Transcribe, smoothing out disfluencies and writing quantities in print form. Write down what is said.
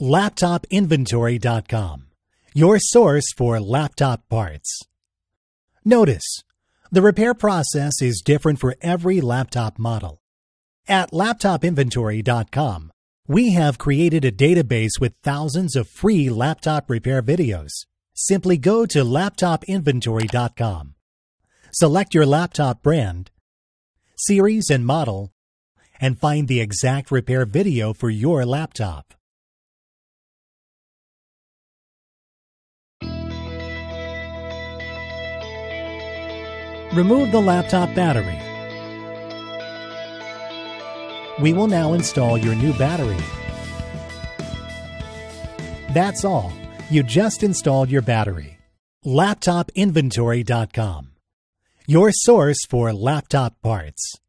LaptopInventory.com, your source for laptop parts. Notice, the repair process is different for every laptop model. At LaptopInventory.com, we have created a database with thousands of free laptop repair videos. Simply go to LaptopInventory.com. Select your laptop brand, series and model, and find the exact repair video for your laptop. Remove the laptop battery. We will now install your new battery. That's all. You just installed your battery. LaptopInventory.com, your source for laptop parts.